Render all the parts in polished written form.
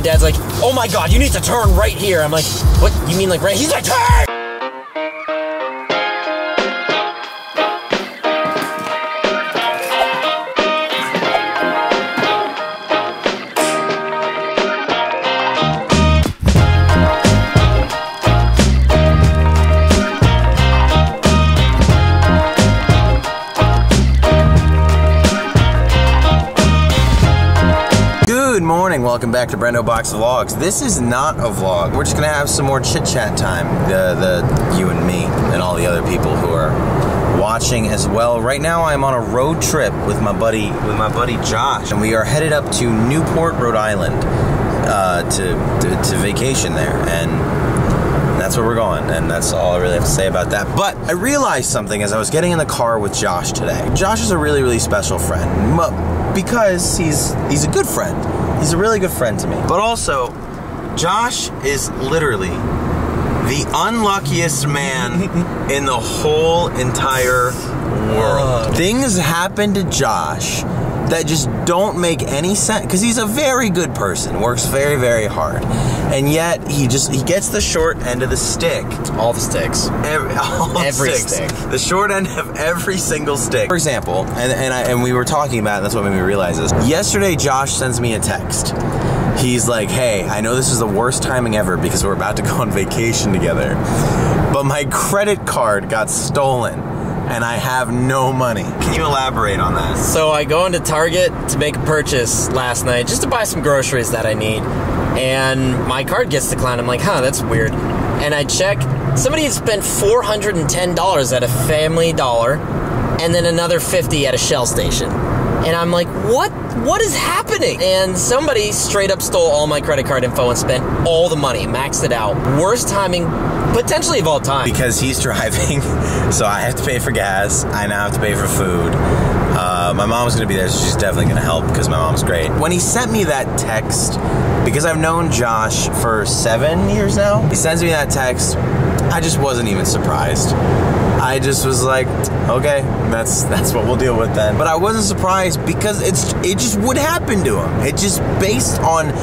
dad's like, oh my God, you need to turn right here. I'm like, what, you mean like right? He's like, turn! Good morning, welcome back to Brendo Box Vlogs. This is not a vlog. We're just gonna have some more chit chat time. You and me and all the other people who are watching as well. Right now I'm on a road trip with my buddy Josh, and we are headed up to Newport, Rhode Island to vacation there, and that's where we're going, and that's all I really have to say about that. But I realized something as I was getting in the car with Josh today. Josh is a really, really special friend because he's a good friend. He's a really good friend to me. But also, Josh is literally the unluckiest man in the whole entire world. Things happen to Josh that just don't make any sense, because he's a very good person, works very, very hard, and yet he gets the short end of the stick. All the sticks. Every stick. The short end of every single stick. For example, and we were talking about it, that's what made me realize this. Yesterday, Josh sends me a text. He's like, hey, I know this is the worst timing ever because we're about to go on vacation together, but my credit card got stolen and I have no money. Can you elaborate on that? So I go into Target to make a purchase last night just to buy some groceries that I need, and my card gets declined. I'm like, huh, that's weird. And I check, somebody had spent $410 at a Family Dollar and then another $50 at a Shell station. And I'm like, what is happening? And somebody straight up stole all my credit card info and spent all the money, maxed it out. Worst timing potentially of all time. Because he's driving, so I have to pay for gas. I now have to pay for food. My mom's gonna be there, so she's definitely gonna help because my mom's great. When he sent me that text, because I've known Josh for 7 years now, he sends me that text, I just wasn't even surprised. I just was like, okay, that's what we'll deal with then. But I wasn't surprised because it just would happen to him. It just based on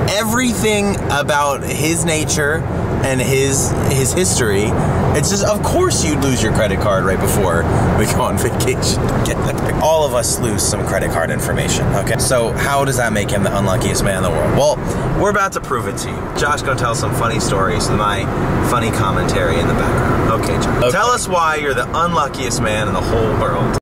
everything about his nature and his history. It's just, of course you'd lose your credit card right before we go on vacation together. All of us lose some credit card information, okay? So how does that make him the unluckiest man in the world? Well, we're about to prove it to you. Josh gonna tell some funny stories with my funny commentary in the background. Okay, Josh. Okay. Tell us why you're the unluckiest man in the whole world.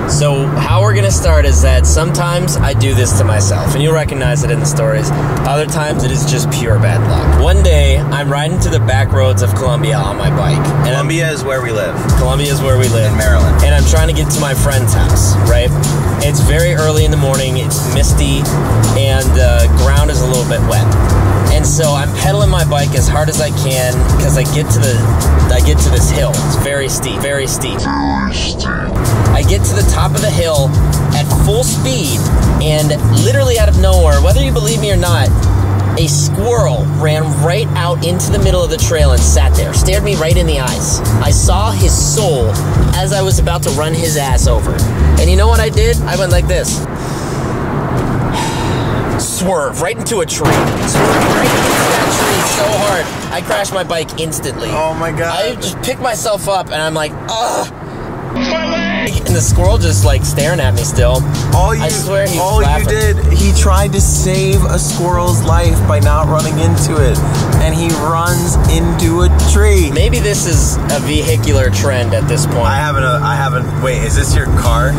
So how we're gonna start is that sometimes I do this to myself, and you'll recognize it in the stories. Other times it is just pure bad luck. One day, I'm riding to the back roads of Columbia on my bike. And Columbia is where we live. Columbia is where we live. In Maryland. And I'm trying to get to my friend's house, right? It's very early in the morning, it's misty, and the ground is a little bit wet. And so I'm pedaling my bike as hard as I can because I get to this hill. It's very steep, very steep. I get to the top of the hill at full speed, and literally out of nowhere, whether you believe me or not, a squirrel ran right out into the middle of the trail and sat there, stared me right in the eyes. I saw his soul as I was about to run his ass over. And you know what I did? I went like this. Swerve right into a tree. Swerve right into that tree so hard. I crashed my bike instantly. Oh my God. I just picked myself up and I'm like, ugh. And the squirrel just like staring at me still. I swear he was laughing. You did, he tried to save a squirrel's life by not running into it, and he runs into a tree. Maybe this is a vehicular trend at this point. I haven't, wait, is this your car?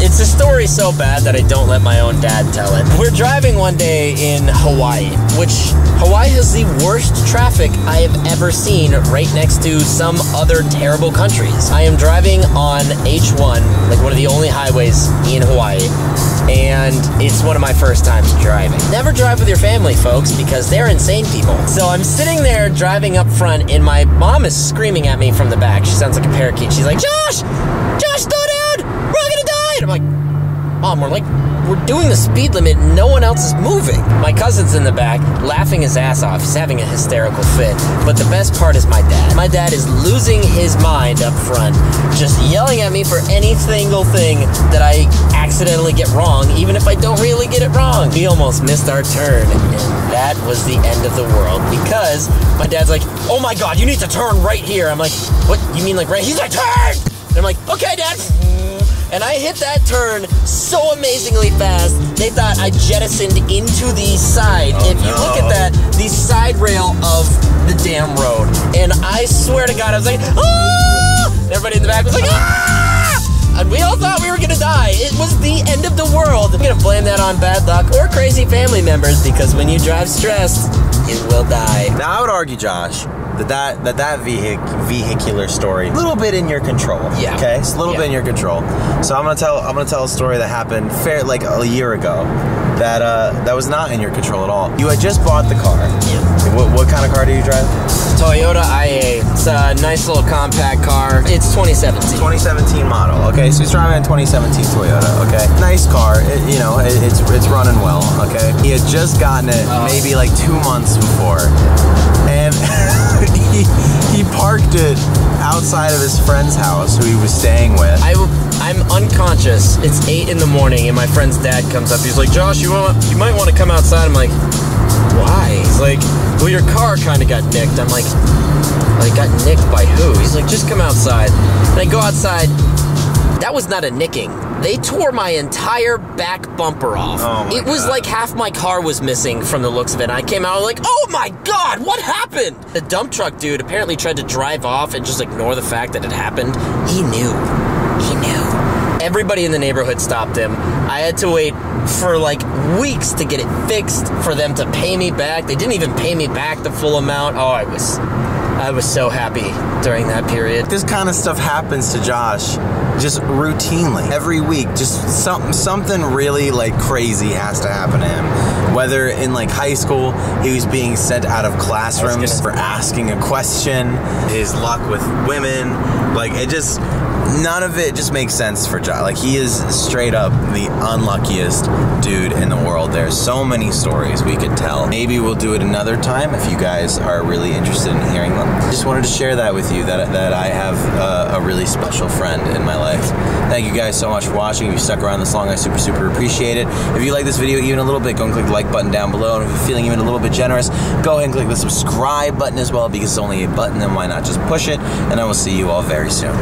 It's a story so bad that I don't let my own dad tell it. We're driving one day in Hawaii, which Hawaii has the worst traffic I have ever seen right next to some other terrible countries. I am driving on H1, like one of the only highways in Hawaii, and it's one of my first times driving. Never drive with your family, folks, because they're insane people. So I'm sitting there driving up front, and my mom is screaming at me from the back. She sounds like a parakeet. She's like, Josh, slow down! We're all gonna die! And I'm like, Mom, we're doing the speed limit and no one else is moving. My cousin's in the back, laughing his ass off. He's having a hysterical fit. But the best part is my dad. My dad is losing his mind up front, just yelling at me for any single thing that I accidentally get wrong, even if I don't really get it wrong. We almost missed our turn, and that was the end of the world, because my dad's like, oh my God, you need to turn right here. I'm like, what, you mean like right? He's like, turn! And I'm like, okay, Dad. And I hit that turn so amazingly fast, they thought I jettisoned into the side. Oh, if you look at that, the side rail of the damn road. And I swear to God, I was like, ah! And everybody in the back was like, ah! And we all thought we were gonna die. It was the end of the world. I'm gonna blame that on bad luck or crazy family members, because when you drive stressed, you will die. Now, I would argue, Josh, that vehicular story, a little bit in your control. Yeah. Okay, it's a little bit in your control. So I'm gonna tell a story that happened like a year ago. That was not in your control at all. You had just bought the car. Yeah. What kind of car do you drive? Toyota IA. It's a nice little compact car. It's 2017. 2017 model. Okay, so he's driving a 2017 Toyota. Okay, nice car. It's running well. Okay, he had just gotten it maybe like 2 months before, and he parked it outside of his friend's house who he was staying with. I'm unconscious. It's 8 in the morning, and my friend's dad comes up. He's like, Josh, you might want to come outside. I'm like, why? He's like, well, your car kind of got nicked. I'm like got nicked by who? He's like, just come outside. And I go outside. That was not a nicking. They tore my entire back bumper off. Oh my it was God. like half my car was missing from the looks of it. I came out like, oh my God, what happened? The dump truck dude apparently tried to drive off and just ignore the fact that it happened. He knew. Everybody in the neighborhood stopped him. I had to wait for like weeks to get it fixed, for them to pay me back. They didn't even pay me back the full amount. Oh, I was so happy during that period. This kind of stuff happens to Josh just routinely. Every week, just something really like crazy has to happen to him. Whether in like high school, he was being sent out of classrooms for asking a question, his luck with women, like none of it just makes sense for Josh. Like, he is straight up the unluckiest dude in the world. There's so many stories we could tell. Maybe we'll do it another time if you guys are really interested in hearing them. Just wanted to share that with you, that I have a really special friend in my life. Thank you guys so much for watching. If you stuck around this long, I super appreciate it. If you like this video even a little bit, go and click the like button down below. And if you're feeling even a little bit generous, go ahead and click the subscribe button as well, because it's only a button, then why not just push it? And I will see you all very soon.